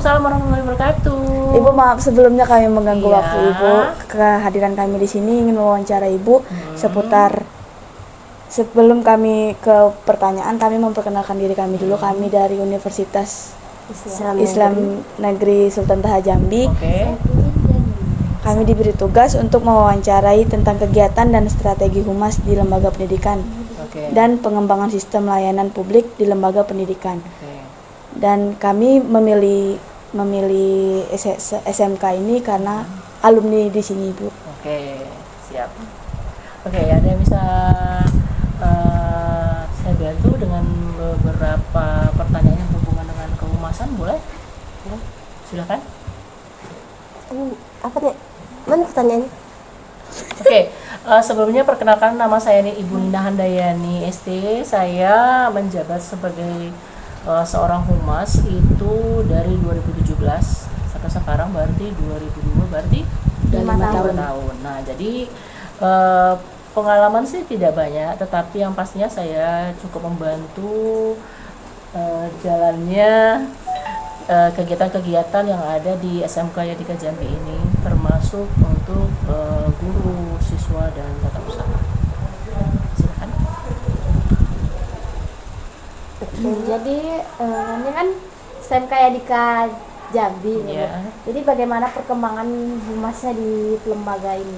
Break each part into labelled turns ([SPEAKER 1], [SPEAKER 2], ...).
[SPEAKER 1] Waalaikumsalam warahmatullahi wabarakatuh.
[SPEAKER 2] Ibu, maaf sebelumnya kami mengganggu
[SPEAKER 1] Iya.
[SPEAKER 2] waktu Ibu. Kehadiran kami di sini ingin mewawancara Ibu seputar. Sebelum kami ke pertanyaan, kami memperkenalkan diri kami dulu. Kami dari Universitas Islam Negeri Sultan Taha Jambi.
[SPEAKER 1] Oke.
[SPEAKER 2] Kami diberi tugas untuk mewawancarai tentang kegiatan dan strategi humas di lembaga pendidikan
[SPEAKER 1] Oke.
[SPEAKER 2] dan pengembangan sistem layanan publik di lembaga pendidikan.
[SPEAKER 1] Oke.
[SPEAKER 2] Dan kami memilih SMK ini karena alumni di sini, Bu.
[SPEAKER 1] Oke, siap. Oke, ada yang bisa saya bantu dengan beberapa pertanyaan yang berhubungan dengan kehumasan, boleh? Silakan.
[SPEAKER 3] Apa nih? Mana pertanyaannya?
[SPEAKER 1] Oke, sebelumnya perkenalkan, nama saya ini Ibu Nina Handayani ST. Saya menjabat sebagai seorang humas itu dari 2017 sampai sekarang, berarti 2002, berarti
[SPEAKER 2] 5 tahun.
[SPEAKER 1] Nah, jadi pengalaman sih tidak banyak, tetapi yang pastinya saya cukup membantu jalannya kegiatan-kegiatan yang ada di SMK Yadika Jambi ini, termasuk untuk guru, siswa, dan tata usaha. Silakan.
[SPEAKER 3] Jadi ini kan SMK Yadika Jambi.
[SPEAKER 1] Iya.
[SPEAKER 3] Jadi bagaimana perkembangan humasnya di lembaga ini?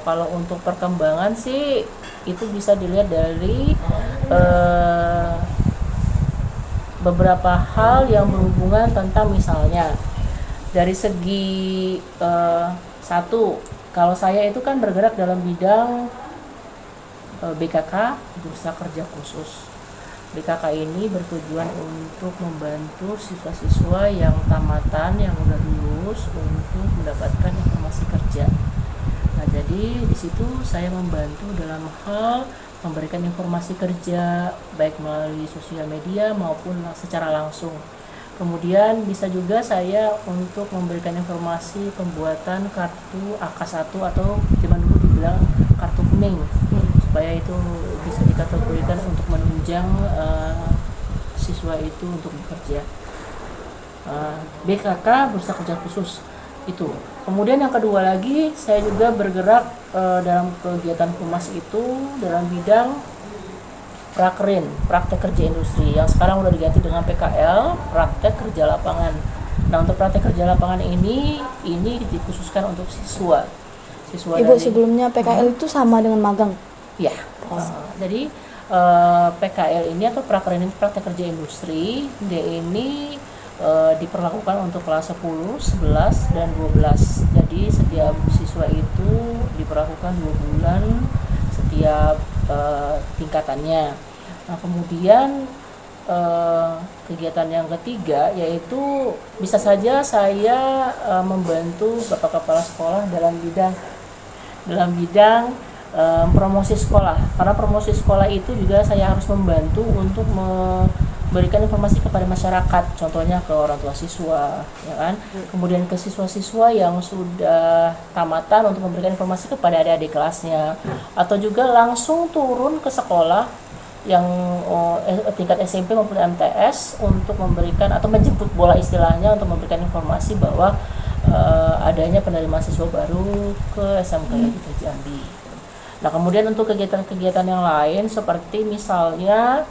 [SPEAKER 1] Kalau untuk perkembangan sih itu bisa dilihat dari beberapa hal yang berhubungan tentang, misalnya dari segi satu, kalau saya itu kan bergerak dalam bidang BKK, Bursa Kerja Khusus. BKK ini bertujuan untuk membantu siswa-siswa yang tamatan, yang udah lulus, untuk mendapatkan informasi kerja. Nah, jadi di situ saya membantu dalam hal memberikan informasi kerja baik melalui sosial media maupun secara langsung. Kemudian bisa juga saya untuk memberikan informasi pembuatan kartu AK1 atau zaman dulu dibilang kartu kuning, supaya itu bisa dikategorikan untuk menunjang siswa itu untuk bekerja. BKK, Bursa Kerja Khusus itu. Kemudian yang kedua lagi, saya juga bergerak dalam kegiatan humas itu dalam bidang Prakerin, praktek kerja industri, yang sekarang udah diganti dengan PKL, praktek kerja lapangan. Nah, untuk praktek kerja lapangan ini dikhususkan untuk siswa.
[SPEAKER 2] Ibu, sebelumnya PKL itu sama dengan magang?
[SPEAKER 1] Ya. Jadi PKL ini atau Prakerin ini praktek kerja industri, dia ini diperlakukan untuk kelas 10, 11, dan 12. Jadi setiap siswa itu diperlakukan 2 bulan setiap tingkatannya. Nah, kemudian kegiatan yang ketiga yaitu bisa saja saya membantu Bapak Kepala Sekolah dalam bidang promosi sekolah, karena promosi sekolah itu juga saya harus membantu untuk memberikan informasi kepada masyarakat, contohnya ke orang tua siswa, ya kan? Kemudian ke siswa-siswa yang sudah tamatan untuk memberikan informasi kepada adik-adik kelasnya, atau juga langsung turun ke sekolah yang tingkat SMP maupun MTS untuk memberikan atau menjemput bola istilahnya, untuk memberikan informasi bahwa adanya penerimaan siswa baru ke SMK Yadika Jambi. Nah, kemudian untuk kegiatan-kegiatan yang lain seperti misalnya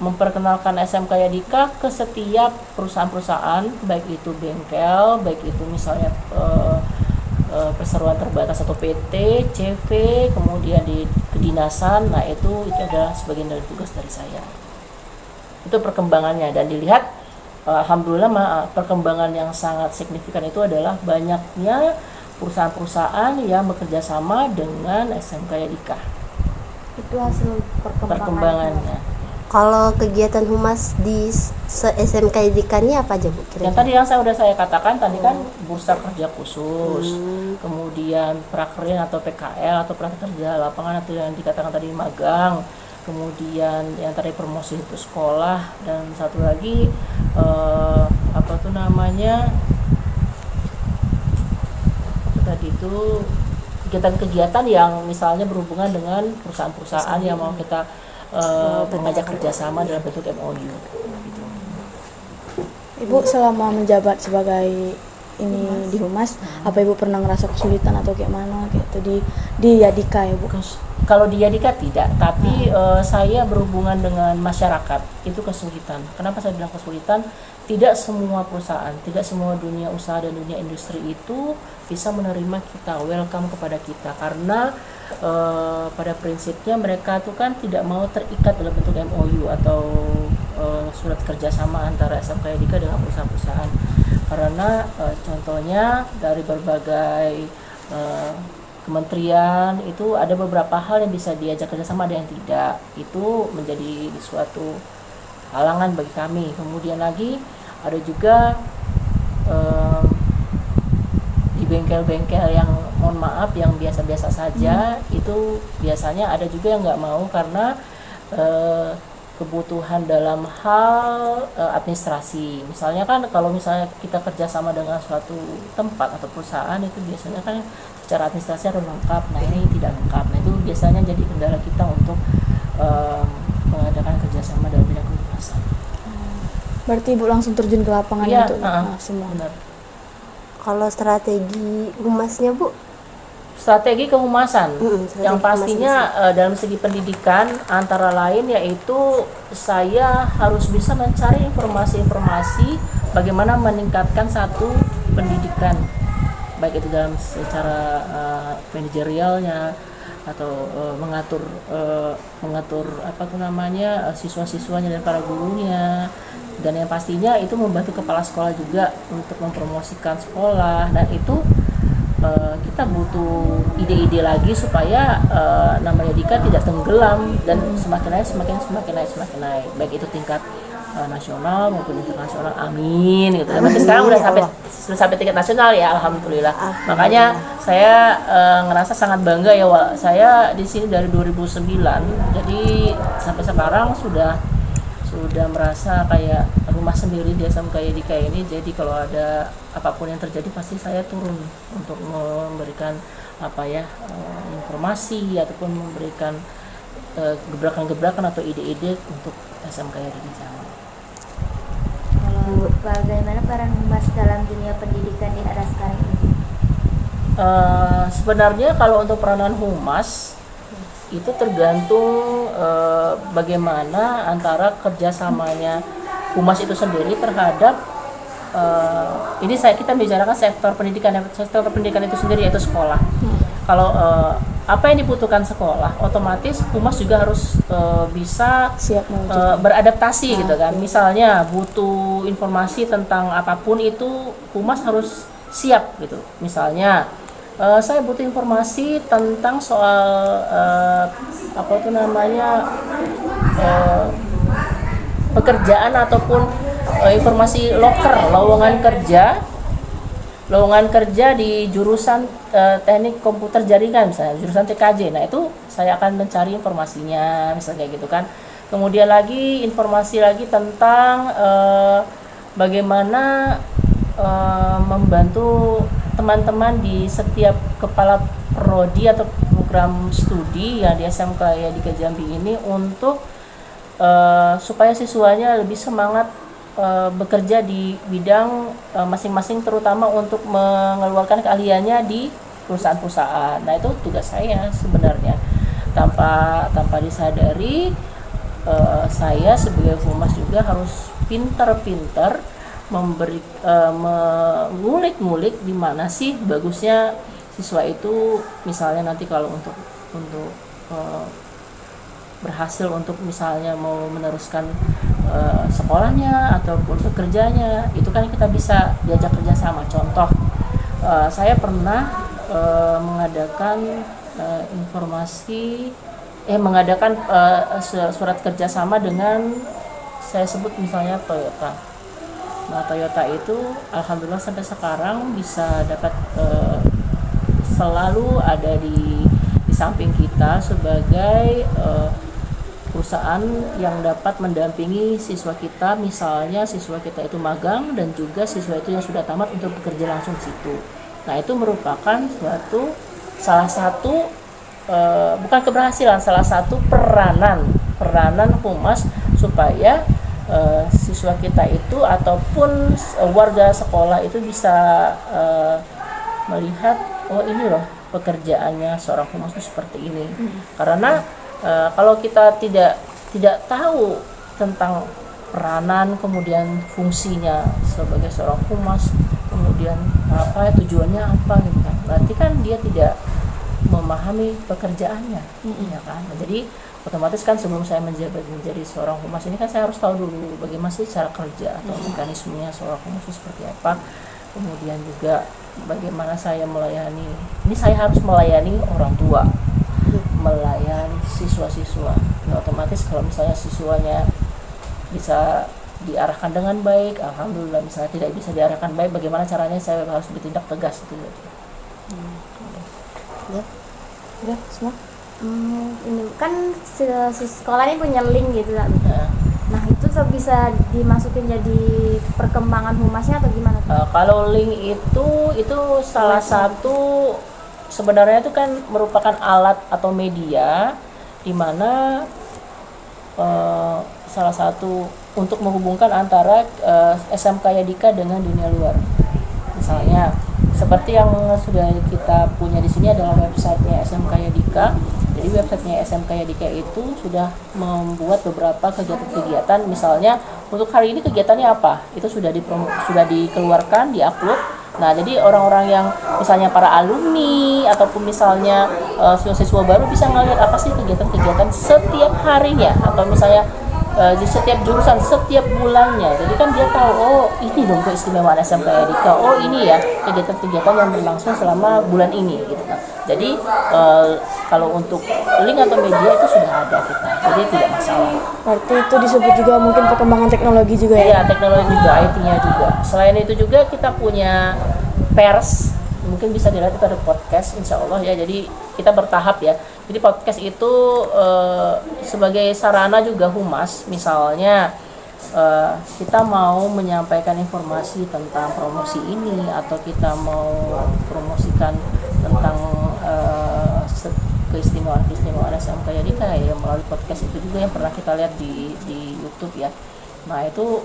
[SPEAKER 1] memperkenalkan SMK Yadika ke setiap perusahaan-perusahaan, baik itu bengkel, baik itu misalnya perseroan terbatas atau PT, CV, kemudian di kedinasan. Nah, itu adalah sebagian dari tugas dari saya. Itu perkembangannya, dan dilihat alhamdulillah perkembangan yang sangat signifikan itu adalah banyaknya perusahaan-perusahaan yang bekerja sama dengan SMK Yadika.
[SPEAKER 3] Itu hasil perkembangannya.
[SPEAKER 4] Kalau kegiatan humas di SMK Yadika ini apa aja, Bu?
[SPEAKER 1] Yang tadi yang saya katakan tadi kan Bursa Kerja Khusus, kemudian Prakerin atau PKL atau praktek kerja lapangan atau yang dikatakan tadi magang, kemudian yang tadi promosi itu sekolah, dan satu lagi tadi itu kegiatan-kegiatan yang misalnya berhubungan dengan perusahaan-perusahaan yang mau kita mengajak kerjasama dalam bentuk MOU gitu.
[SPEAKER 2] Ibu selama menjabat sebagai ini di Humas, apa Ibu pernah ngerasa kesulitan atau kayak mana gitu di Yadika ya Bu?
[SPEAKER 1] Kalau di Yadika tidak, tapi saya berhubungan dengan masyarakat itu kesulitan. Kenapa saya bilang kesulitan? Tidak semua perusahaan, tidak semua dunia usaha dan dunia industri itu bisa menerima kita, welcome kepada kita, karena pada prinsipnya mereka tuh kan tidak mau terikat dalam bentuk MOU atau surat kerjasama antara SMK Yadika dengan perusahaan-perusahaan, karena contohnya dari berbagai kementerian itu ada beberapa hal yang bisa diajak kerjasama, ada yang tidak. Itu menjadi suatu halangan bagi kami. Kemudian lagi ada juga di bengkel-bengkel yang mohon maaf yang biasa-biasa saja, itu biasanya ada juga yang nggak mau karena kebutuhan dalam hal administrasi. Misalnya kan kalau misalnya kita kerjasama dengan suatu tempat atau perusahaan itu biasanya kan secara administrasi harus lengkap. Nah ini tidak lengkap. Nah itu biasanya jadi kendala kita untuk mengadakan kerjasama dalam bidang kehumasan.
[SPEAKER 2] Berarti Ibu langsung terjun ke lapangan
[SPEAKER 1] Iya,
[SPEAKER 2] untuk semua.
[SPEAKER 1] benar.
[SPEAKER 4] Kalau strategi humasnya Bu?
[SPEAKER 1] Strategi kehumasan
[SPEAKER 4] strategi
[SPEAKER 1] yang pastinya dalam segi pendidikan antara lain yaitu saya harus bisa mencari informasi-informasi bagaimana meningkatkan satu pendidikan, baik itu dalam secara manajerialnya atau mengatur apa tuh namanya siswa-siswanya dan para gurunya, dan yang pastinya itu membantu kepala sekolah juga untuk mempromosikan sekolah, dan itu kita butuh ide-ide lagi supaya namanya Dika tidak tenggelam dan semakin naik, baik itu tingkat nasional maupun internasional, amin gitu. Tapi sekarang sudah sampai tingkat nasional ya, alhamdulillah. Makanya saya ngerasa sangat bangga ya, saya di sini dari 2009, jadi sampai sekarang sudah merasa kayak rumah sendiri di SMK Yadika ini. Jadi kalau ada apapun yang terjadi pasti saya turun untuk memberikan informasi ataupun memberikan gebrakan-gebrakan atau ide-ide untuk SMK Yadika.
[SPEAKER 3] Kalau bagaimana peran humas dalam dunia pendidikan di era sekarang ini?
[SPEAKER 1] Sebenarnya kalau untuk peranan humas itu tergantung bagaimana antara kerjasamanya humas itu sendiri terhadap kita bicarakan sektor pendidikan itu sendiri, yaitu sekolah. Kalau apa yang dibutuhkan sekolah, otomatis humas juga harus bisa
[SPEAKER 2] Siap
[SPEAKER 1] beradaptasi gitu kan. Misalnya butuh informasi tentang apapun itu humas harus siap gitu. Misalnya saya butuh informasi tentang soal pekerjaan ataupun informasi lowongan kerja di jurusan teknik komputer jaringan, misalnya jurusan TKJ. Nah itu saya akan mencari informasinya, misalnya kayak gitu kan. Kemudian lagi informasi lagi tentang bagaimana membantu teman-teman di setiap kepala prodi atau program studi yang di SMK Yadika Jambi ini untuk supaya siswanya lebih semangat bekerja di bidang masing-masing, terutama untuk mengeluarkan keahliannya di perusahaan-perusahaan. Nah itu tugas saya sebenarnya. Tanpa disadari saya sebagai humas juga harus pintar-pintar mengulik-ngulik di mana sih bagusnya siswa itu, misalnya nanti kalau untuk berhasil untuk misalnya mau meneruskan sekolahnya ataupun bekerjanya, itu kan kita bisa diajak kerjasama. Contoh, saya pernah mengadakan surat kerjasama dengan, saya sebut misalnya Toyota. Nah Toyota itu alhamdulillah sampai sekarang bisa dapat selalu ada di samping kita sebagai perusahaan yang dapat mendampingi siswa kita, misalnya siswa kita itu magang dan juga siswa itu yang sudah tamat untuk bekerja langsung di situ. Nah itu merupakan salah satu bukan keberhasilan, salah satu peranan humas supaya siswa kita itu ataupun warga sekolah itu bisa melihat, oh ini loh pekerjaannya seorang humas itu seperti ini. Karena kalau kita tidak tahu tentang peranan, kemudian fungsinya sebagai seorang humas, kemudian apa tujuannya apa gitu kan, berarti kan dia tidak memahami pekerjaannya, ya kan. Nah, jadi otomatis kan sebelum saya menjabat menjadi seorang humas ini kan saya harus tahu dulu bagaimana sih cara kerja atau mekanismenya seorang humas itu seperti apa. Kemudian juga bagaimana saya melayani, ini saya harus melayani orang tua, melayani siswa-siswa. Ya, otomatis kalau misalnya siswanya bisa diarahkan dengan baik, alhamdulillah. Misalnya tidak bisa diarahkan baik, bagaimana caranya saya harus bertindak tegas gitu.
[SPEAKER 2] Ya, semua.
[SPEAKER 3] Ini kan si sekolah ini punya link gitu kan. Nah itu bisa dimasukin jadi perkembangan humasnya atau gimana?
[SPEAKER 1] Kalau link itu salah satu, sebenarnya itu kan merupakan alat atau media di mana salah satu untuk menghubungkan antara SMK Yadika dengan dunia luar. Misalnya seperti yang sudah kita punya di sini adalah websitenya SMK Yadika. Jadi websitenya SMK Yadika itu sudah membuat beberapa kegiatan-kegiatan. Misalnya untuk hari ini kegiatannya apa? Itu sudah dikeluarkan, diupload. Nah, jadi orang-orang yang misalnya para alumni ataupun misalnya siswa baru bisa ngelihat apa sih kegiatan-kegiatan setiap harinya, atau misalnya di setiap jurusan setiap bulannya. Jadi kan dia tahu, oh ini dong keistimewaan SMK Yadika, oh ini ya kegiatan-kegiatan yang berlangsung selama bulan ini gitu kan. Jadi kalau untuk link atau media itu sudah ada kita, jadi tidak masalah.
[SPEAKER 2] Berarti itu disebut juga mungkin perkembangan teknologi juga ya?
[SPEAKER 1] Iya, teknologi juga, IT-nya juga. Selain itu juga kita punya pers, mungkin bisa dilihat itu ada podcast, insya Allah ya. Jadi kita bertahap ya. Jadi podcast itu sebagai sarana juga humas. Misalnya kita mau menyampaikan informasi tentang promosi ini, atau kita mau promosikan tentang keistimewaan SMK Yadika ya, melalui podcast itu juga yang pernah kita lihat di YouTube ya. Nah itu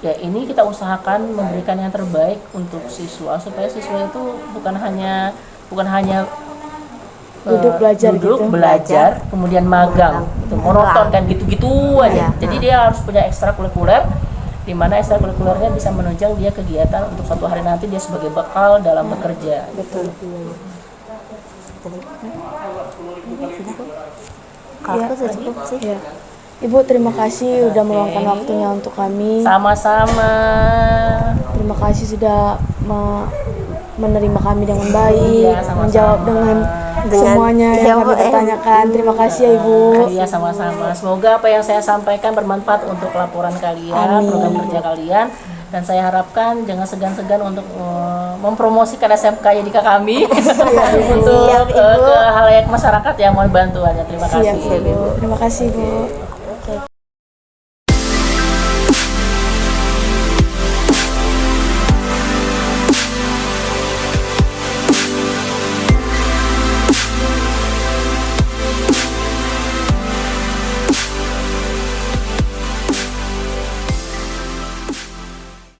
[SPEAKER 1] ya, ini kita usahakan memberikan yang terbaik untuk siswa, supaya siswa itu bukan hanya
[SPEAKER 2] duduk
[SPEAKER 1] belajar kemudian magang gitu, monoton kan gitu-gitu aja. Jadi dia harus punya ekstrakurikuler, di mana ekstrakurikulernya bisa menunjang dia kegiatan untuk suatu hari nanti dia sebagai bekal dalam bekerja.
[SPEAKER 2] Betul.
[SPEAKER 4] Kalau aku sudah cukup sih.
[SPEAKER 2] Ya. Ibu terima kasih udah meluangkan waktunya untuk kami.
[SPEAKER 1] Sama-sama.
[SPEAKER 2] Terima kasih sudah menerima kami dengan baik,
[SPEAKER 1] sama-sama.
[SPEAKER 2] menjawab dengan semuanya yang kami pertanyakan. Terima kasih ya Ibu.
[SPEAKER 1] Iya, sama-sama. Semoga apa yang saya sampaikan bermanfaat untuk laporan kalian, program kerja kalian. Dan saya harapkan jangan segan-segan untuk mempromosikan SMK Yadika kami untuk ke halayak masyarakat yang mohon bantuannya. Terima kasih.
[SPEAKER 2] Siap, Ibu. Terima kasih, Bu.